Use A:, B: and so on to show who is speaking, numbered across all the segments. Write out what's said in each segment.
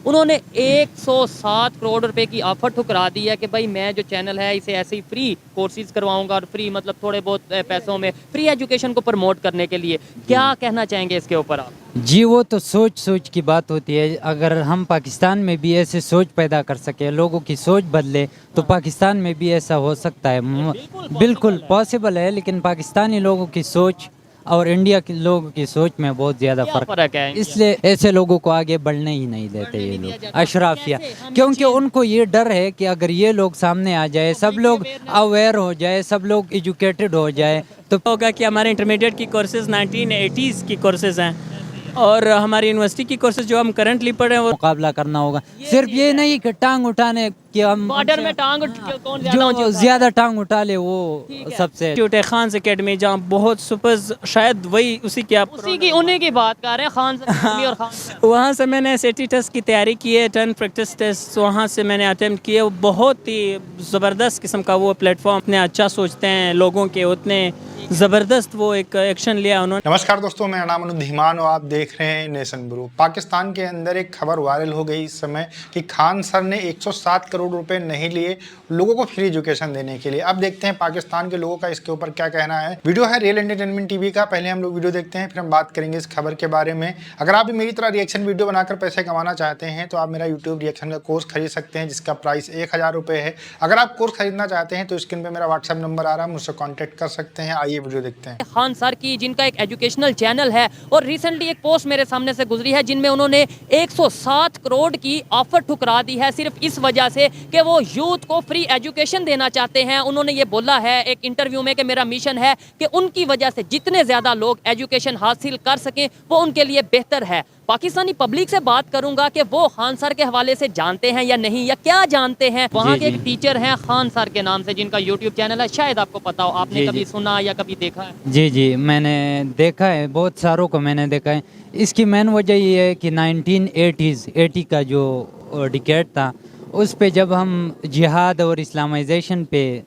A: انہوں نے 107 کروڑ روپے کی آفر ٹھکرا دی ہے کہ بھائی میں جو چینل ہے اسے ایسے ہی فری کورسز کرواؤں گا اور فری مطلب تھوڑے بہت پیسوں میں فری ایجوکیشن کو پروموٹ کرنے کے لیے. کیا کہنا چاہیں گے اس کے اوپر آپ؟
B: جی وہ تو سوچ کی بات ہوتی ہے. اگر ہم پاکستان میں بھی ایسے سوچ پیدا کر سکیں, لوگوں کی سوچ بدلے, تو پاکستان میں بھی ایسا ہو سکتا ہے. بالکل پاسبل ہے, لیکن پاکستانی لوگوں کی سوچ اور انڈیا کے لوگوں کی سوچ میں بہت زیادہ فرق ہے. اس لیے ایسے لوگوں کو آگے بڑھنے ہی نہیں دیتے یہ لوگ اشرافیہ, کیونکہ ان کو یہ ڈر ہے کہ اگر یہ لوگ سامنے آ جائے, سب لوگ اویئر ہو جائے, سب لوگ ایجوکیٹڈ ہو جائے, تو
C: ہوگا کہ ہمارے انٹرمیڈیٹ کی کورسز 1980s کی کورسز ہیں اور ہماری یونیورسٹی کی کورسز جو ہم کرنٹلی پڑھ رہے ہیں وہ
B: مقابلہ کرنا ہوگا. صرف یہ نہیں کہ ٹانگ اٹھانے کہ ہم
A: بارڈر میں ٹانگ کون
B: جو زیادہ ٹانگ اٹھا لے وہ سب سے
C: انسٹیٹیوٹ ہے خانز اکیڈمی, جہاں بہت سپرز, شاید وہی اسی کی آپ
A: انہیں کی بات کر رہے ہیں, خان اکیڈمی اور خان.
C: وہاں سے میں نے SAT ٹیسٹ کی تیاری کی ہے, 10 پریکٹس ٹیسٹ وہاں سے میں نے اٹیمپٹ کیے. وہ بہت ہی زبردست قسم کا وہ پلیٹ فارم, اتنے اچھا سوچتے ہیں لوگوں کے, اتنے زبردست وہ ایک ایکشن لیا انہوں نے.
D: نمسکار دوستوں, میرا نام انود دھیمان اور آپ دیکھ رہے ہیں نیشن برو. پاکستان کے اندر ایک خبر وائرل ہو گئی اس سمے کہ خان سر نے 107 کروڑ روپے نہیں لیے لوگوں کو فری ایجوکیشن دینے کے لیے. اب دیکھتے ہیں پاکستان کے لوگوں کا اس کے اوپر کیا کہنا ہے. ویڈیو ہے ریئل انٹرٹینمنٹ ٹی وی کا. پہلے ہم لوگ ویڈیو دیکھتے ہیں, پھر ہم بات کریں گے اس خبر کے بارے میں. اگر آپ بھی میری طرح ریئیکشن ویڈیو بنا کر پیسے کمانا چاہتے ہیں تو آپ میرا یوٹیوب ریئیکشن کا کورس خرید سکتے ہیں, جس کا پرائس 1000 روپے ہے. اگر آپ کورس خریدنا چاہتے ہیں تو اسکرین پہ میرا واٹس ایپ نمبر آ رہا ہے, مجھ سے کانٹیکٹ کر سکتے ہیں. آئیے ویڈیو دیکھتے ہیں.
A: خان سر کی, جن کا ایک ایجوکیشنل چینل ہے, اور ریسنٹلی ایک پوسٹ میرے سامنے سے گزری ہے جن میں انہوں نے 107 کروڑ کی آفر ٹھکرا دی ہے صرف اس وجہ سے کہ وہ یوتھ کو فری ایجوکیشن دینا چاہتے ہیں. انہوں نے یہ بولا ہے ایک انٹرویو میں کہ میرا مشن ہے کہ ان کی وجہ سے جتنے زیادہ لوگ ایجوکیشن حاصل کر سکیں وہ ان کے لیے بہتر ہے. پاکستانی پبلک سے بات کروں گا کہ وہ خان سر کے حوالے سے جانتے ہیں یا نہیں, یا کیا جانتے ہیں. وہاں کے ایک ٹیچر ہیں خان سر کے نام سے, جن کا یوٹیوب چینل ہے, شاید آپ کو پتا ہو, آپ نے کبھی سنا یا کبھی دیکھا ہے؟
B: جی میں نے دیکھا ہے, بہت ساروں کو میں نے دیکھا ہے. اس کی مین وجہ یہ ہے کہ 1980 کا جو ڈیکیڈ تھا, اس پہ جب ہم جہاد اور اسلامائزیشن پہ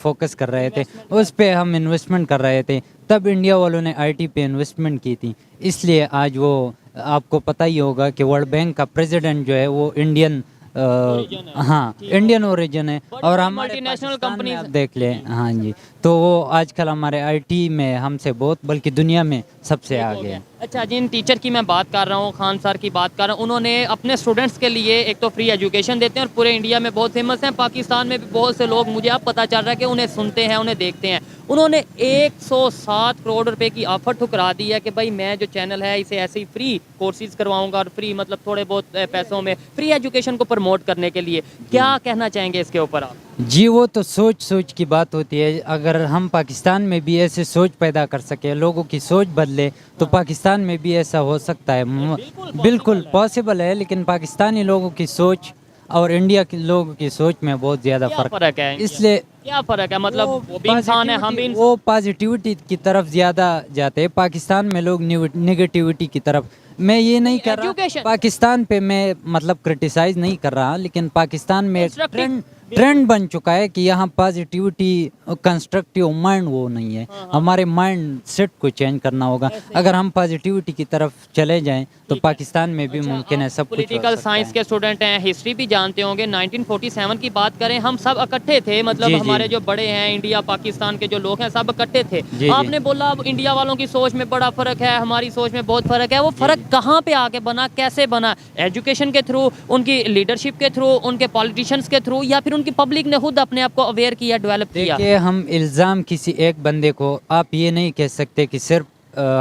B: فوکس کر رہے تھے, اس پہ ہم انویسٹمنٹ کر رہے تھے, تب انڈیا والوں نے IT پہ انویسٹمنٹ کی تھی. اس لیے آج وہ, آپ کو پتہ ہی ہوگا کہ ورلڈ بینک کا پریزیڈنٹ جو ہے وہ انڈین انڈین اوریجن ہے, اور ہم
A: ملٹی نیشنل کمپنیز
B: آپ دیکھ لیں. ہاں جی, تو وہ آج کل ہمارے IT میں ہم سے بہت, بلکہ دنیا میں سب سے آگے ہیں.
A: اچھا, جن ٹیچر کی میں بات کر رہا ہوں, خان سر کی بات کر رہا ہوں, انہوں نے اپنے اسٹوڈنٹس کے لیے ایک تو فری ایجوکیشن دیتے ہیں اور پورے انڈیا میں بہت فیمس ہیں. پاکستان میں بھی بہت سے لوگ, مجھے اب پتہ چل رہا ہے کہ انہیں سنتے ہیں, انہیں دیکھتے ہیں. انہوں نے 107 کروڑ روپے کی آفر ٹھکرا دی ہے کہ بھائی میں جو چینل ہے اسے ایسے ہی فری کورسز کرواؤں گا اور فری مطلب تھوڑے بہت پیسوں میں فری ایجوکیشن کو پروموٹ کرنے کے لیے. کیا کہنا چاہیں گے اس کے اوپر آپ؟
B: جی وہ تو سوچ کی بات ہوتی ہے. اگر ہم پاکستان میں بھی ایسے سوچ پیدا کر سکیں, لوگوں کی سوچ بدلے, تو پاکستان میں بھی ایسا ہو سکتا ہے. بالکل پاسبل ہے, لیکن پاکستانی لوگوں کی سوچ اور انڈیا کے لوگوں کی سوچ میں بہت زیادہ فرق
A: ہے.
B: اس لیے
A: کیا فرق ہے, مطلب وہ بھی انسان ہے, ہم بھی انسان.
B: وہ پازیٹیوٹی کی طرف زیادہ جاتے ہیں. پاکستان میں لوگ نگیٹیوٹی کی طرف. میں یہ نہیں کر رہا پاکستان پہ, میں مطلب کرٹیسائز نہیں کر رہا, لیکن پاکستان میں ٹرینڈ بن چکا ہے کہ یہاں پازیٹیوٹی, کنسٹرکٹیو مائنڈ وہ نہیں ہے. ہمارے مائنڈ سیٹ کو چینج کرنا ہوگا. اگر ہم پازیٹیوٹی کی طرف چلے جائیں تو پاکستان میں بھی ممکن ہے سب کچھ.
A: پولیٹیکل سائنس کے اسٹوڈنٹ ہیں, ہسٹری بھی جانتے ہوں گے. 1947 کی بات کریں, ہم سب اکٹھے تھے, مطلب ہمارے جو بڑے ہیں انڈیا پاکستان کے جو لوگ ہیں سب اکٹھے تھے. آپ نے بولا اب انڈیا والوں کی سوچ میں بڑا فرق ہے, ہماری سوچ میں بہت فرق ہے. وہ فرق کہاں پہ آ کے بنا, کیسے بنا؟ ایجوکیشن کے تھرو, ان کی لیڈرشپ کے تھرو, ان کے پالیٹیشنز کے تھرو, یا پھر ان کی پبلک نے خود اپنے آپ کو اویئر کیا, ڈیولپ کیا؟
B: دیکھیے, ہم الزام کسی ایک بندے کو, آپ یہ نہیں کہہ سکتے کہ صرف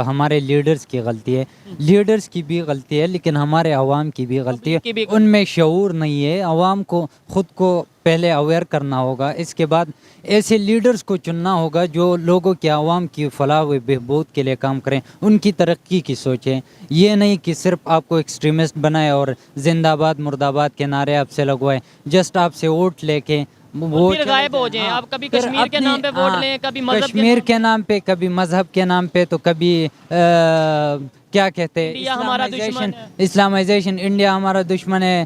B: ہمارے لیڈرز کی غلطی ہے. لیڈرز کی بھی غلطی ہے, لیکن ہمارے عوام کی بھی غلطی ہے. ان میں شعور نہیں ہے. عوام کو خود کو پہلے اویئر کرنا ہوگا, اس کے بعد ایسے لیڈرز کو چننا ہوگا جو لوگوں کی, عوام کی فلاح و بہبود کے لیے کام کریں, ان کی ترقی کی سوچیں. یہ نہیں کہ صرف آپ کو ایکسٹریمسٹ بنائے اور زندہ آباد مرد آباد کے نعرے آپ سے لگوائے, جسٹ آپ سے ووٹ لے کے وہ
A: پھر غائب ہو جائیں. آپ کبھی کشمیر کے نام پہ ووٹ لیں, کبھی مذہب
B: کشمیر کے نام پہ, کبھی مذہب کے نام پہ, تو کبھی کیا کہتے ہیں اسلامائزیشن, انڈیا ہمارا دشمن ہے,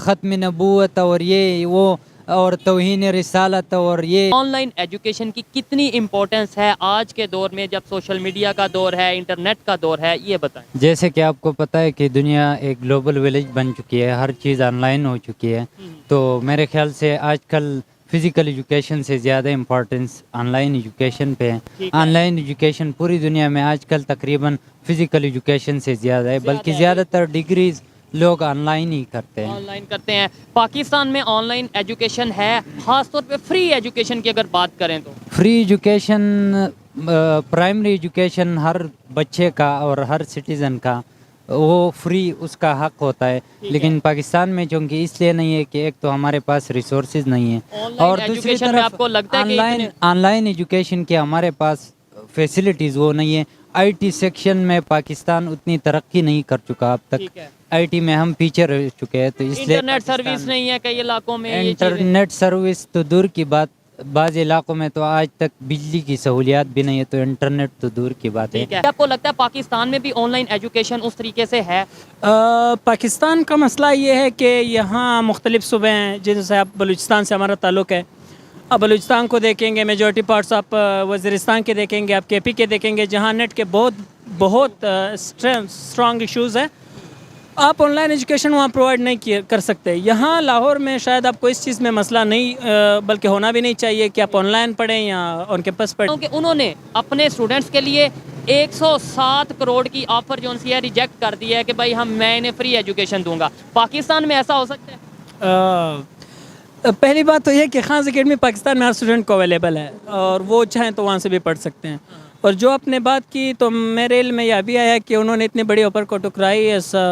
B: ختم نبوت اور یہ وہ. और तौहीन रिसालत और ये
A: ऑनलाइन एजुकेशन की कितनी इम्पोर्टेंस है आज के दौर में जब सोशल मीडिया का दौर है, इंटरनेट का दौर है, ये बताएं।
B: जैसे कि आपको पता है कि दुनिया एक ग्लोबल विलेज बन चुकी है, हर चीज़ ऑनलाइन हो चुकी है, तो मेरे ख्याल से आजकल फिज़िकल एजुकेशन से ज़्यादा इम्पोर्टेंस ऑनलाइन एजुकेशन पे है।
A: ठीक है।
B: ऑनलाइन एजुकेशन पूरी दुनिया में आजकल तकरीबन फिज़िकल एजुकेशन से ज़्यादा है, बल्कि ज़्यादातर डिग्रीज लोग ऑनलाइन ही करते हैं।
A: ऑनलाइन करते हैं। पाकिस्तान में ऑनलाइन एजुकेशन है, खास तौर पे फ्री एजुकेशन की अगर बात करें तो
B: फ्री एजुकेशन, प्राइमरी एजुकेशन हर बच्चे का और हर सिटीज़न का वो फ्री उसका हक होता है, लेकिन पाकिस्तान में चूँकि इसलिए नहीं है कि एक तो हमारे पास रिसोर्सेज नहीं है,
A: ऑनलाइन
B: और दूसरी
A: एजुकेशन में
B: तरफ
A: आपको लगता है कि
B: ऑनलाइन एजुकेशन के हमारे पास फैसिलिटीज़ वो नहीं है। आईटी सेक्शन में पाकिस्तान उतनी तरक्की नहीं कर चुका अब तक।
A: ठीक है।
B: आईटी में हम पीछे रह चुके हैं, तो इसलिए
A: इंटरनेट सर्विस नहीं है कई इलाकों में, ये चीज़ें।
B: इंटरनेट सर्विस तो दूर की बात, बाज़ इलाकों में तो आज तक बिजली की सहूलियात भी नहीं है, तो इंटरनेट तो दूर की बात है।
A: ठीक है। आपको लगता है पाकिस्तान में भी ऑनलाइन एजुकेशन उस तरीके से है?
C: पाकिस्तान का मसला ये है कि यहाँ मुख्तलिफ सूबे हैं, जैसे आप बलूचिस्तान से हमारा ताल्लुक़ है। अब बलूचिस्तान को देखेंगे, मेजॉरिटी पार्ट्स आप वज़ीरिस्तान के देखेंगे, आप केपी के देखेंगे, जहाँ नेट के बहुत स्ट्रॉन्ग इश्यूज़ हैं। आप ऑनलाइन एजुकेशन वहाँ प्रोवाइड नहीं कर सकते। यहाँ लाहौर में शायद आपको इस चीज़ में मसला नहीं, बल्कि होना भी नहीं चाहिए कि आप ऑनलाइन पढ़ें या ऑन कैंपस पढ़ें।
A: क्योंकि उन्होंने अपने स्टूडेंट्स के लिए 107 करोड़ की ऑफर जो है रिजेक्ट कर दी है कि भाई मैं इन्हें फ्री एजुकेशन दूंगा। पाकिस्तान में ऐसा हो सकता है?
C: पहली बात तो ये कि खास एकेडमी पाकिस्तान में हर स्टूडेंट को अवेलेबल है, और वो चाहें तो वहाँ से भी पढ़ सकते हैं। और जो आपने बात की, तो मेरे इल्म में यह भी आया कि उन्होंने इतनी बड़ी ऑफर को ठुकराई। ऐसा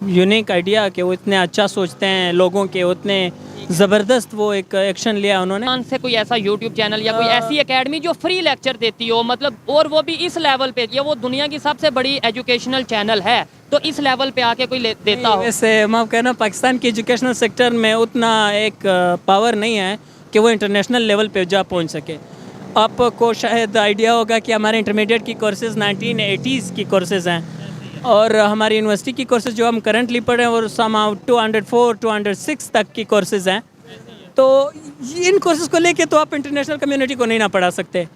C: यूनिक आइडिया कि वो इतने अच्छा सोचते हैं लोगों के, उतने ज़बरदस्त वो एक एक्शन लिया उन्होंने।
A: पाकिस्तान से कोई ऐसा यूट्यूब चैनल या कोई ऐसी एकेडमी जो फ्री लेक्चर देती हो, मतलब, और वो भी इस लेवल पे, ये वो दुनिया की सबसे बड़ी एजुकेशनल चैनल है, तो इस लेवल पे आके कोई देता हो?
C: वैसे मैं कहना पाकिस्तान के एजुकेशनल सेक्टर में उतना एक पावर नहीं है कि वो इंटरनेशनल लेवल पे जा पहुंच सके। आपको शायद आइडिया होगा कि हमारे इंटरमीडिएट की कोर्सेज़ 1980s की कोर्सेज़ हैं, और हमारी यूनिवर्सिटी की कोर्सेज़ जो हम करंटली पढ़ रहे हैं वो समाउ 204 206 तक की कोर्सेज़ हैं। तो इन कोर्सेज़ को लेके तो आप इंटरनेशनल कम्युनिटी को नहीं ना पढ़ा सकते,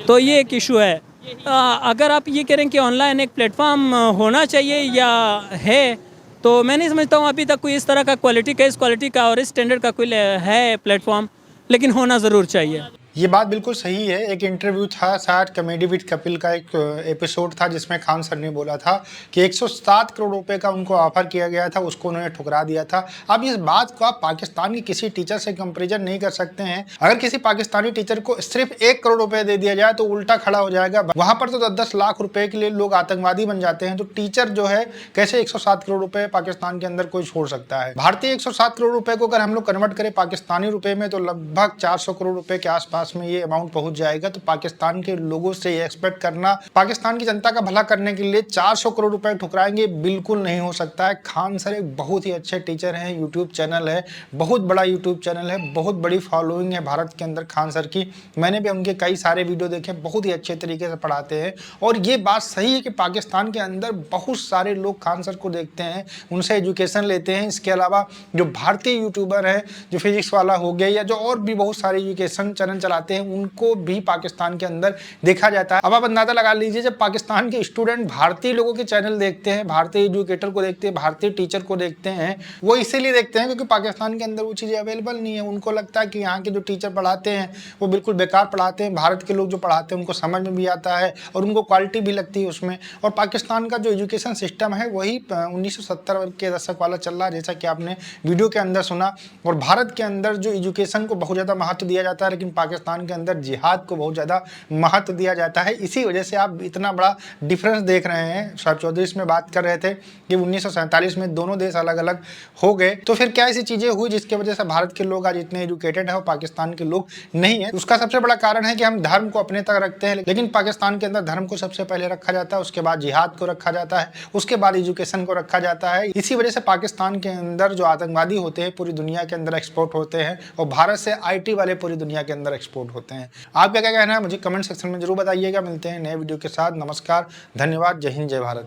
C: तो ये एक इशू है। अगर आप ये करें कि ऑनलाइन एक प्लेटफॉर्म होना चाहिए या है, तो मैं नहीं समझता हूँ अभी तक कोई इस तरह का क्वालिटी का, इस क्वालिटी का और इस स्टैंडर्ड का कोई है प्लेटफॉर्म, लेकिन होना ज़रूर चाहिए।
D: ये बात बिल्कुल सही है। एक इंटरव्यू था, शायद कॉमेडी विद कपिल का एक एपिसोड था, जिसमें खान सर ने बोला था कि 107 करोड़ रुपए का उनको ऑफर किया गया था, उसको उन्होंने ठुकरा दिया था। अब इस बात को आप पाकिस्तान के किसी टीचर से कंपेरिजन नहीं कर सकते हैं। अगर किसी पाकिस्तानी टीचर को सिर्फ 1 करोड़ रुपए दे दिया जाए तो उल्टा खड़ा हो जाएगा। वहां पर तो 10-10 लाख रुपए के लिए लोग आतंकवादी बन जाते हैं, तो टीचर जो है कैसे 107 करोड़ रुपए पाकिस्तान के अंदर कोई छोड़ सकता है? भारतीय 107 करोड़ रुपए को अगर हम लोग कन्वर्ट करें पाकिस्तानी रुपए में, तो लगभग 400 करोड़ रुपए के आसपास में ये अमाउंट पहुंच जाएगा। तो पाकिस्तान के लोगों से ये एक्सपेक्ट करना पाकिस्तान की जनता का भला करने के लिए 400 करोड़ रुपए ठुकराएंगे, बिल्कुल नहीं हो सकता है। खान सर एक बहुत ही अच्छे टीचर हैं, यूट्यूब चैनल है, बहुत बड़ा यूट्यूब चैनल है, बहुत बड़ी फॉलोइंग है भारत के अंदर खान सर की। मैंने भी उनके कई सारे वीडियो देखे, बहुत ही अच्छे तरीके से पढ़ाते हैं। और ये बात सही है कि पाकिस्तान के अंदर बहुत सारे लोग खान सर को देखते हैं, उनसे एजुकेशन लेते हैं। इसके अलावा जो भारतीय यूट्यूबर है, जो फिजिक्स वाला हो गया या जो और भी बहुत सारे एजुकेशन चैनल चलाते हैं, उनको भी पाकिस्तान के अंदर देखा जाता है। अब आप अंदाजा लगा लीजिए, जब पाकिस्तान के स्टूडेंट भारतीय लोगों के चैनल देखते हैं, भारतीय एजुकेटर को देखते हैं, भारतीय टीचर को देखते हैं, वो इसीलिए देखते हैं क्योंकि पाकिस्तान के अंदर वो चीज़ें अवेलेबल नहीं है। उनको लगता है कि यहाँ के जो टीचर पढ़ाते हैं वो बिल्कुल बेकार पढ़ाते हैं। भारत के लोग जो पढ़ाते हैं उनको समझ में भी आता है और उनको क्वालिटी भी लगती है उसमें। और पाकिस्तान का जो एजुकेशन सिस्टम है वही 1970 के दशक वाला चल रहा है, जैसा कि आपने वीडियो के अंदर सुना। और भारत के अंदर जो एजुकेशन को बहुत ज़्यादा महत्व दिया जाता है, लेकिन पाकिस्तान के अंदर जिहाद को बहुत ज़्यादा महत्व दिया जाता है। इसी वजह से आप इतना बड़ा डिफरेंस देख रहे हैं। शोएब चौधरी इसमें बात कर रहे थे कि 1947 में दोनों देश अलग अलग हो गए, तो फिर क्या ऐसी चीज़ें हुई जिसकी वजह से भारत के लोग आज इतने एजुकेटेड है और पाकिस्तान के लोग नहीं है? उसका सबसे बड़ा कारण है कि हम धर्म को अपने तक रखते हैं, लेकिन पाकिस्तान के अंदर धर्म को सबसे पहले रखा जाता है, उसके बाद जिहाद को रखा जाता है, उसके बाद एजुकेशन को रखा जाता है। इसी वजह से पाकिस्तान के अंदर जो आतंकवादी होते हैं पूरी दुनिया के अंदर एक्सपोर्ट होते हैं और भारत से IT वाले पूरी दुनिया के अंदर एक्सपोर्ट होते हैं। आपका क्या कहना है मुझे कमेंट सेक्शन में जरूर बताइएगा। मिलते हैं नए वीडियो के साथ। नमस्कार, धन्यवाद, जय हिंद, जय भारत।